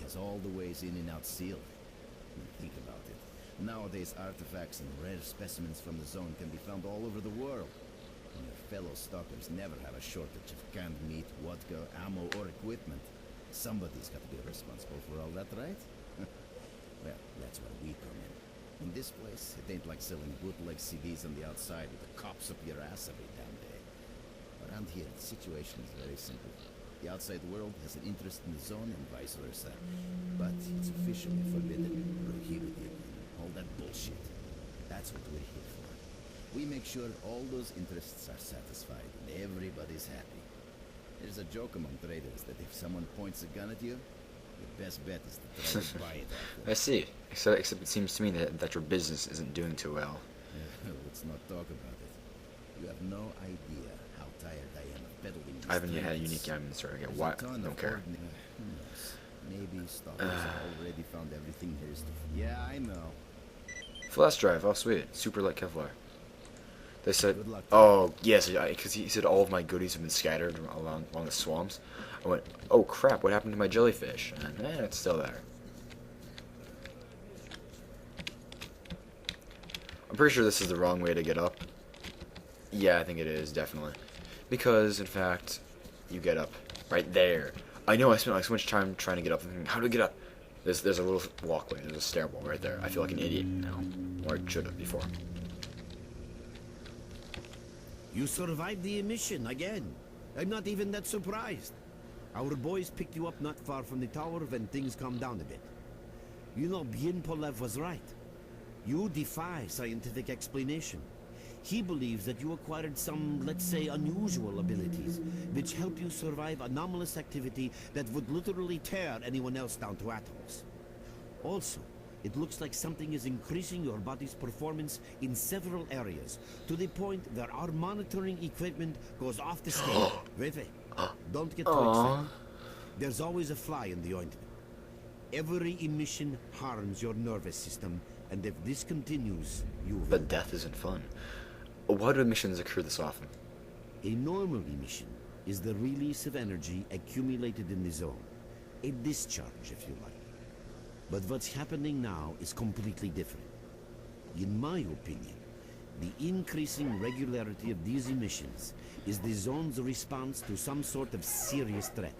has all the ways in and out sealed. Think about it. Nowadays, artifacts and rare specimens from the zone can be found all over the world. And your fellow stalkers never have a shortage of canned meat, vodka, ammo, or equipment. Somebody's got to be responsible for all that, right? Well, that's where we come in. In this place, it ain't like selling bootleg CDs on the outside with the cops up your ass every damn day. Around here, the situation is very simple. The outside world has an interest in the zone and vice versa. But it's officially forbidden, prohibited, and all that bullshit. That's what we're here for. We make sure all those interests are satisfied and everybody's happy. There's a joke among traders that if someone points a gun at you, your best bet is to try to buy it off them. I see. Except it seems to me that your business isn't doing too well. Let's not talk about it. You have no idea how tired I am of peddling these I haven't yet had a trinkets. unique item in again. There's What? a ton Don't of care. who knows? Maybe stalkers have already found everything there is to. Yeah, I know. Flash drive. Oh, sweet. Super light Kevlar. They said, Good luck. oh, yes, because he said all of my goodies have been scattered along the swamps. I went, oh, crap, what happened to my jellyfish? And, it's still there. I'm pretty sure this is the wrong way to get up. Yeah, I think it is, definitely. Because, in fact, you get up right there. I know I spent like so much time trying to get up. How do I get up? There's a little walkway. There's a stairwell right there. I feel like an idiot now. Or I should have before. You survived the emission again. I'm not even that surprised. Our boys picked you up not far from the tower when things calmed down a bit. You know, Bien Polev was right. You defy scientific explanation. He believes that you acquired some, let's say, unusual abilities, which help you survive anomalous activity that would literally tear anyone else down to atoms. Also, it looks like something is increasing your body's performance in several areas, to the point where our monitoring equipment goes off the scale. Wait. Don't get too excited. There's always a fly in the ointment. Every emission harms your nervous system, and if this continues, you will... But death isn't fun. Why do emissions occur this often? A normal emission is the release of energy accumulated in the zone. A discharge, if you like. But what's happening now is completely different. In my opinion, the increasing regularity of these emissions is the zone's response to some sort of serious threat,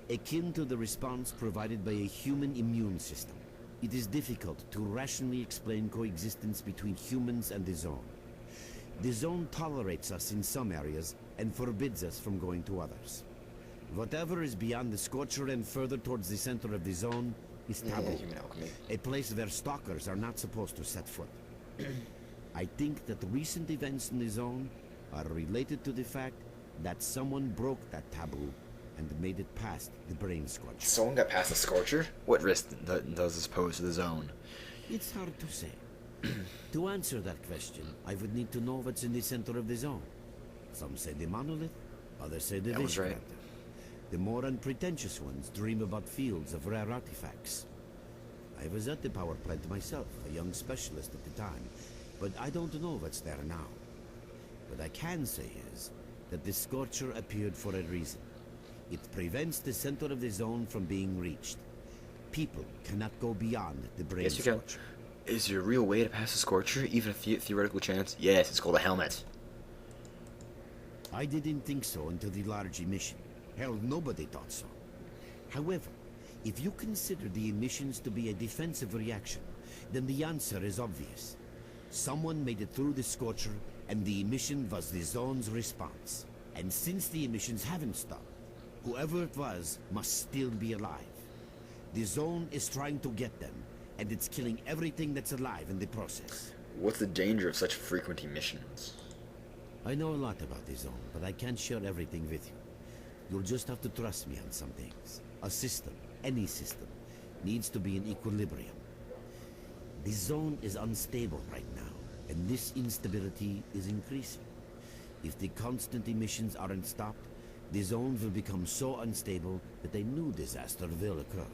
akin to the response provided by a human immune system. It is difficult to rationally explain coexistence between humans and the zone. The zone tolerates us in some areas and forbids us from going to others. Whatever is beyond the Scorcher and further towards the center of the zone is taboo. Human alchemy. A place where stalkers are not supposed to set foot. I think that recent events in the zone are related to the fact that someone broke that taboo and made it past the brain scorcher. Someone got past the Scorcher? What risk does this pose to the zone? It's hard to say. To answer that question, I would need to know what's in the center of the zone. Some say the monolith, others say the That was right. Vishkrata. The more unpretentious ones dream about fields of rare artifacts. I was at the power plant myself, a young specialist at the time, but I don't know what's there now. What I can say is that the Scorcher appeared for a reason. It prevents the center of the zone from being reached. People cannot go beyond the brain Yes, you can. Scorcher. Is there a real way to pass the Scorcher? Even a theoretical chance? Yes, it's called a helmet. I didn't think so until the large emission. Hell, nobody thought so. However, if you consider the emissions to be a defensive reaction, then the answer is obvious. Someone made it through the Scorcher, and the emission was the zone's response. And since the emissions haven't stopped, whoever it was must still be alive. The zone is trying to get them, and it's killing everything that's alive in the process. What's the danger of such frequent emissions? I know a lot about the zone, but I can't share everything with you. You'll just have to trust me on some things. A system, any system, needs to be in equilibrium. The zone is unstable right now, and this instability is increasing. If the constant emissions aren't stopped, the zone will become so unstable that a new disaster will occur.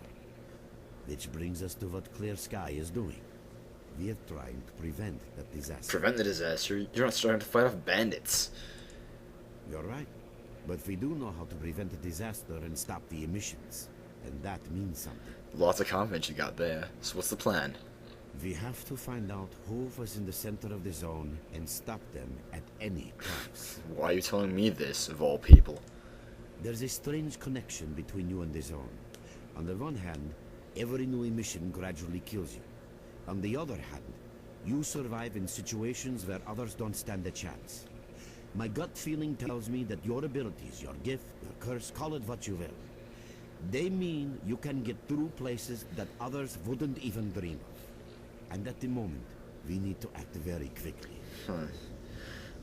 Which brings us to what S.T.A.L.K.E.R is doing. We are trying to prevent that disaster. Prevent the disaster? You're not starting to fight off bandits. You're right. But we do know how to prevent a disaster and stop the emissions. and that means something. Lots of confidence you got there. So what's the plan? We have to find out who was in the center of the zone and stop them at any price. Why are you telling me this, of all people? There's a strange connection between you and the zone. On the one hand, every new emission gradually kills you. On the other hand, you survive in situations where others don't stand a chance. My gut feeling tells me that your abilities, your gift, your curse, call it what you will, they mean you can get through places that others wouldn't even dream of. And at the moment, we need to act very quickly. I'm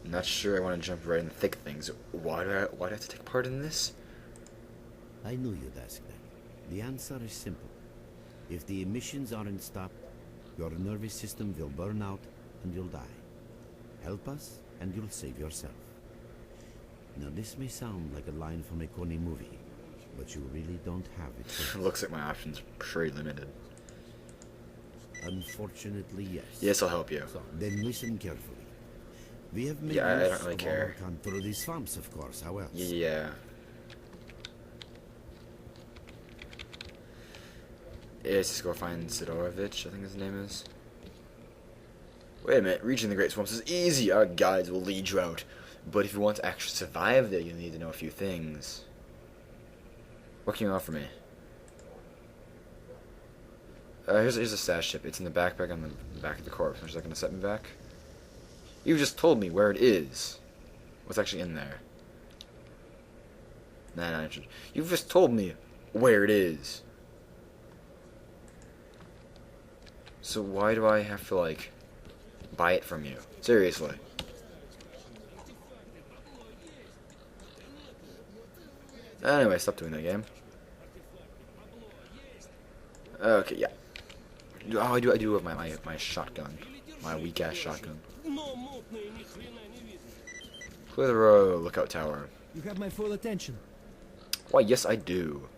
not sure I want to jump right in the thick of things. Why do I have to take part in this? I knew you'd ask that. The answer is simple. If the emissions aren't stopped, your nervous system will burn out and you'll die. Help us and you'll save yourself. Now this may sound like a line from a corny movie, but you really don't have it. Looks like my options are pretty limited. Unfortunately, yes. Yes, I'll help you. So, then listen carefully. We have made Yeah, I use don't really of care. our through these swamps, of course. How else? Yeah. Let's just go find S.T.A.L.K.E.R, I think his name is. Wait a minute, reaching the Great Swamps is easy. Our guides will lead you out. But if you want to actually survive there, you need to know a few things. What can you offer me? Here's a stash chip. It's in the backpack on the back of the corpse. Is that going to set me back? You just told me where it is. What's actually in there? Nah, you've just told me where it is. So why do I have to, like, buy it from you? Seriously. Anyway, stop doing that game. Okay, yeah. Oh, I do have my shotgun. My weak-ass shotgun. Clear the road, lookout tower. You have my full attention. Why, yes I do.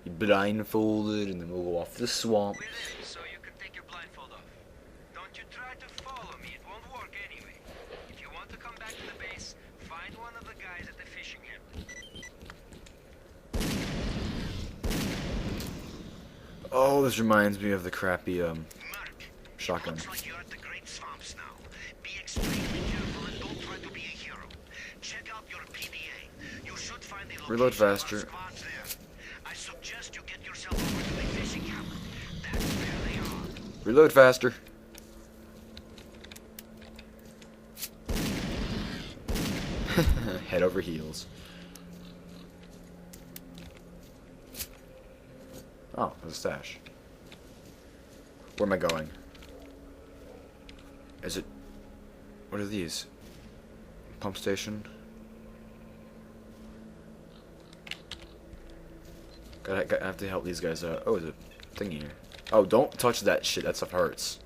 You blindfolded and then we'll go off the swamp. We're in, so you can take your blindfold off. Don't you try to follow me, it won't work anyway. If you want to come back to the base, find one of the guys at the fishing hamlet. Oh, this reminds me of the crappy, Mark, shotgun. looks like you're at the Great Swamps now. Be extremely careful and don't try to be a hero. Check out your PDA. You should find the location Reload of our faster. squads there. I suggest you get yourself over to the fishing hamlet. That's where they are. Reload faster. Head over heels. Oh, there's a stash. Where am I going? Is it... What are these? Pump station? I have to help these guys out. Oh, there's a thing here. Oh, don't touch that shit. That stuff hurts.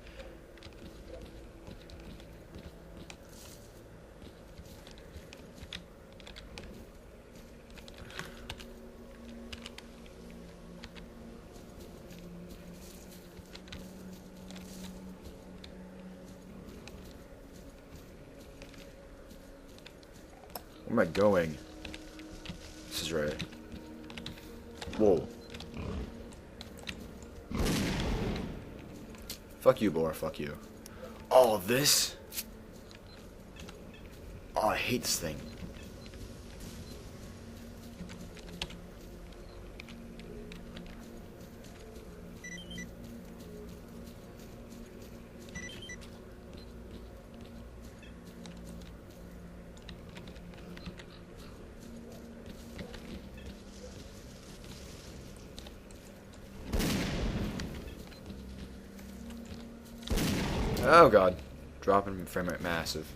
Where am I going? This is right. Whoa. Fuck you, boar. Fuck you. Oh, this? Oh, I hate this thing. Oh god. Dropping frame rate massive.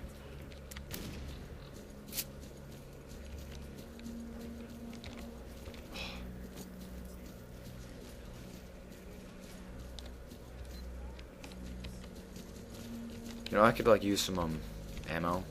You know, I could like use some ammo.